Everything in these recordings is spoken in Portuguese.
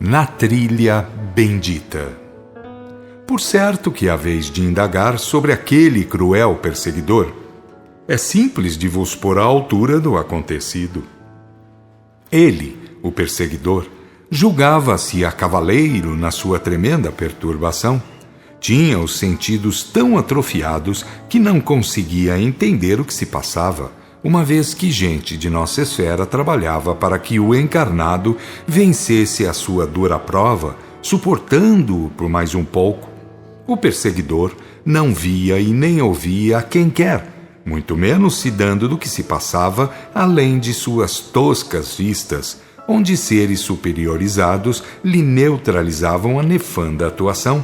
Na trilha bendita. Por certo que haveis de indagar sobre aquele cruel perseguidor. É simples de vos pôr à altura do acontecido. Ele, o perseguidor, julgava-se a cavaleiro na sua tremenda perturbação. Tinha os sentidos tão atrofiados que não conseguia entender o que se passava, uma vez que gente de nossa esfera trabalhava para que o encarnado vencesse a sua dura prova, suportando-o por mais um pouco. O perseguidor não via e nem ouvia a quem quer, muito menos se dando do que se passava além de suas toscas vistas, onde seres superiorizados lhe neutralizavam a nefanda atuação,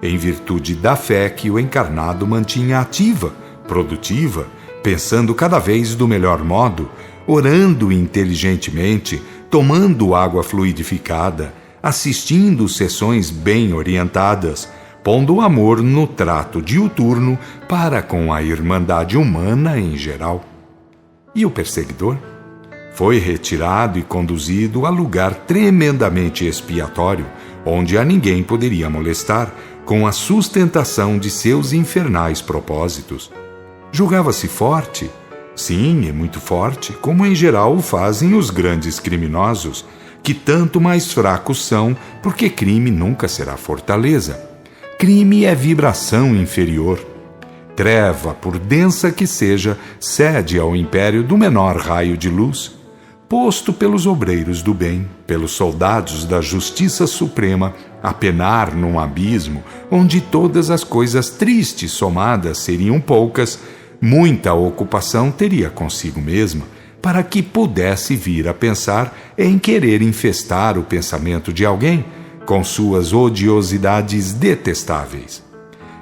em virtude da fé que o encarnado mantinha ativa, produtiva, pensando cada vez do melhor modo, orando inteligentemente, tomando água fluidificada, assistindo sessões bem orientadas, pondo o amor no trato diuturno para com a irmandade humana em geral. E o perseguidor? Foi retirado e conduzido a lugar tremendamente expiatório, onde a ninguém poderia molestar, com a sustentação de seus infernais propósitos. Julgava-se forte? Sim, é muito forte, como em geral o fazem os grandes criminosos, que tanto mais fracos são, porque crime nunca será fortaleza. Crime é vibração inferior. Treva, por densa que seja, cede ao império do menor raio de luz, posto pelos obreiros do bem, pelos soldados da justiça suprema, a penar num abismo onde todas as coisas tristes somadas seriam poucas. Muita ocupação teria consigo mesma, para que pudesse vir a pensar em querer infestar o pensamento de alguém com suas odiosidades detestáveis.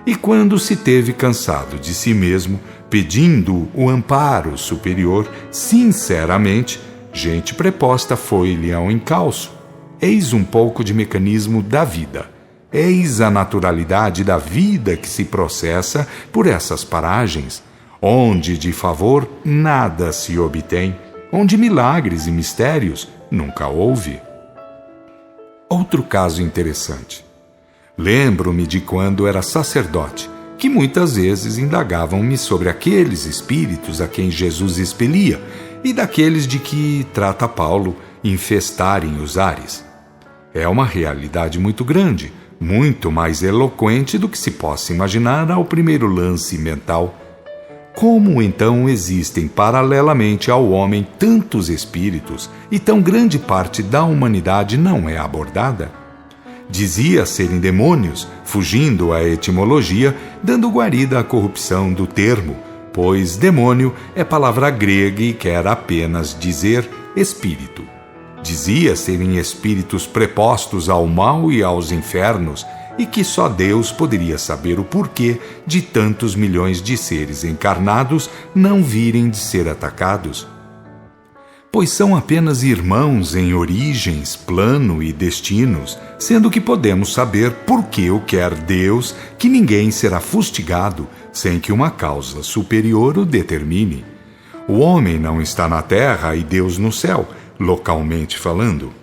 E quando se teve cansado de si mesmo, pedindo o amparo superior, sinceramente, gente preposta foi-lhe ao encalço. Eis um pouco de mecanismo da vida. Eis a naturalidade da vida que se processa por essas paragens, onde de favor nada se obtém, onde milagres e mistérios nunca houve. Outro caso interessante. Lembro-me de quando era sacerdote, que muitas vezes indagavam-me sobre aqueles espíritos a quem Jesus expelia e daqueles de que trata Paulo infestarem os ares. É uma realidade muito grande, muito mais eloquente do que se possa imaginar ao primeiro lance mental. Como então existem paralelamente ao homem tantos espíritos e tão grande parte da humanidade não é abordada? Dizia serem demônios, fugindo à etimologia, dando guarida à corrupção do termo, pois demônio é palavra grega e quer apenas dizer espírito. Dizia serem espíritos prepostos ao mal e aos infernos, e que só Deus poderia saber o porquê de tantos milhões de seres encarnados não virem de ser atacados. Pois são apenas irmãos em origens, plano e destinos, sendo que podemos saber por que o quer Deus que ninguém será fustigado sem que uma causa superior o determine. O homem não está na terra e Deus no céu, localmente falando.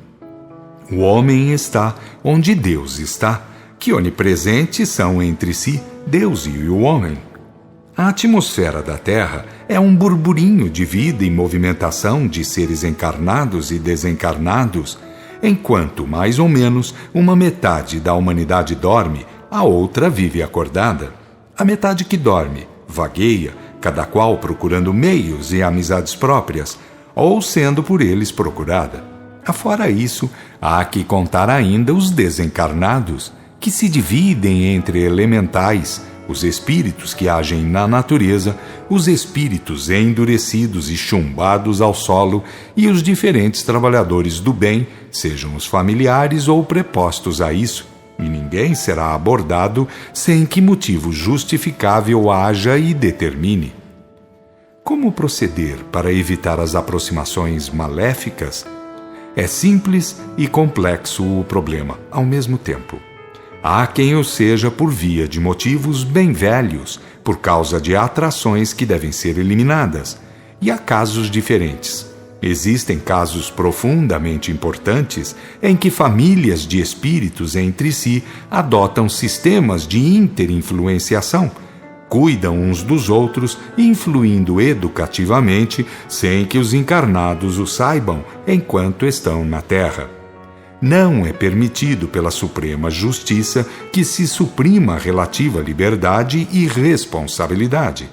O homem está onde Deus está, que onipresentes são entre si Deus e o homem. A atmosfera da Terra é um burburinho de vida e movimentação de seres encarnados e desencarnados, enquanto, mais ou menos, uma metade da humanidade dorme, a outra vive acordada. A metade que dorme vagueia, cada qual procurando meios e amizades próprias, ou sendo por eles procurada. Afora isso, há que contar ainda os desencarnados, que se dividem entre elementais, os espíritos que agem na natureza, os espíritos endurecidos e chumbados ao solo e os diferentes trabalhadores do bem, sejam os familiares ou prepostos a isso, e ninguém será abordado sem que motivo justificável haja e determine. Como proceder para evitar as aproximações maléficas? É simples e complexo o problema, ao mesmo tempo. Há quem o seja por via de motivos bem velhos, por causa de atrações que devem ser eliminadas, e há casos diferentes. Existem casos profundamente importantes em que famílias de espíritos entre si adotam sistemas de interinfluenciação, cuidam uns dos outros, influindo educativamente, sem que os encarnados o saibam enquanto estão na Terra. Não é permitido pela Suprema Justiça que se suprima a relativa liberdade e responsabilidade.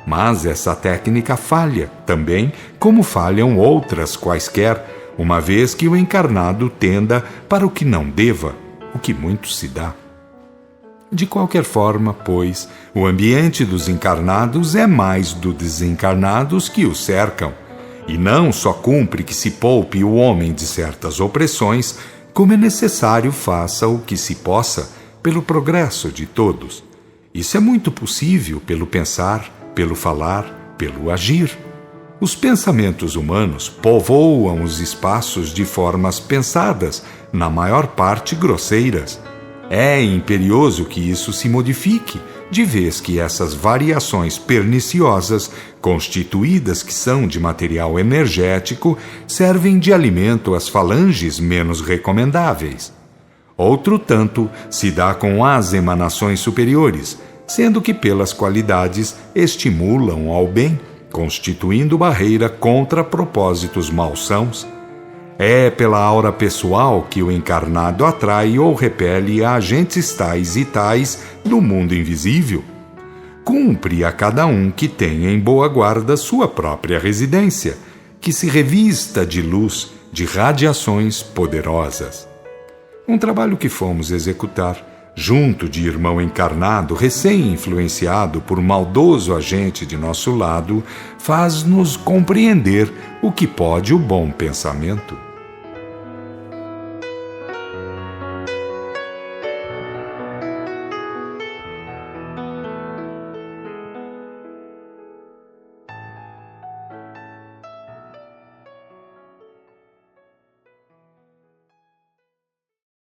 Mas essa técnica falha também, como falham outras quaisquer, uma vez que o encarnado tenda para o que não deva, o que muito se dá. De qualquer forma, pois, o ambiente dos encarnados é mais do desencarnados que os cercam, e não só cumpre que se poupe o homem de certas opressões, como é necessário faça o que se possa pelo progresso de todos. Isso é muito possível pelo pensar, pelo falar, pelo agir. Os pensamentos humanos povoam os espaços de formas pensadas, na maior parte grosseiras. É imperioso que isso se modifique, de vez que essas variações perniciosas, constituídas que são de material energético, servem de alimento às falanges menos recomendáveis. Outro tanto se dá com as emanações superiores, sendo que pelas qualidades estimulam ao bem, constituindo barreira contra propósitos malsãos. É pela aura pessoal que o encarnado atrai ou repele agentes tais e tais do mundo invisível. Cumpre a cada um que tenha em boa guarda sua própria residência, que se revista de luz, de radiações poderosas. Um trabalho que fomos executar junto de irmão encarnado, recém-influenciado por maldoso agente de nosso lado, faz-nos compreender o que pode o bom pensamento.